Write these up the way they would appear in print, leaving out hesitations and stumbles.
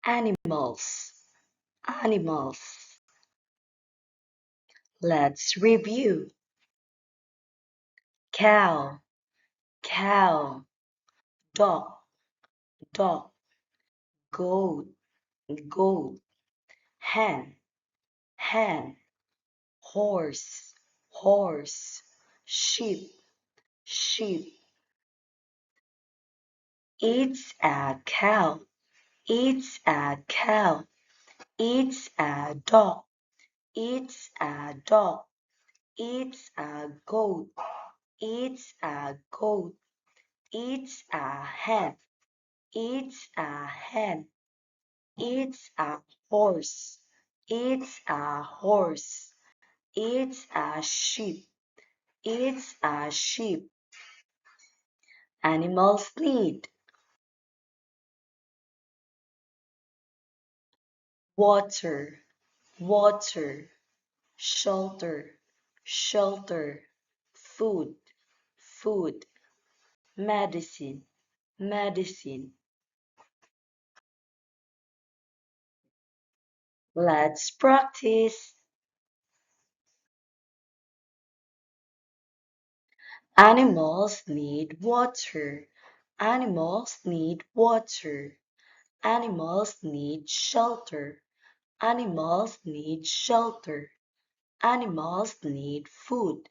Animals, animals. Let's review. Cow, cow. Dog, dog. Goat, goat. Hen, hen. Horse, horse. Sheep, sheep. It's a cow, it's a cow. It's a dog, it's a dog. It's a goat, it's a goat. It's a hen, it's a hen. It's a horse, it's a horse. It's a sheep, it's a sheep. Animals need water, water, shelter, shelter, food, food, medicine, medicine. Let's practice. Animals need water. Animals need water. Animals need shelter. Animals need shelter. Animals need food.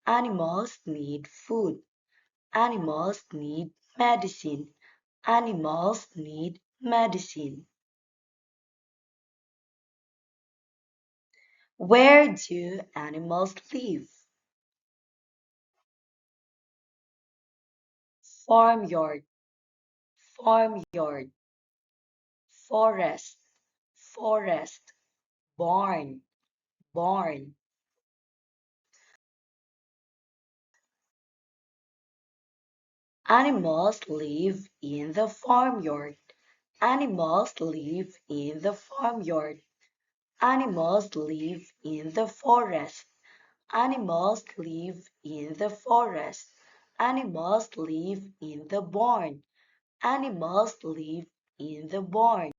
Animals need food. Animals need medicine. Animals need medicine. Where do animals live? Farmyard, farmyard. Forest, forest. Barn, barn. Animals live in the farmyard. Animals live in the farmyard. Animals live in the forest. Animals live in the forest. Animals live in the barn. Animals live in the barn.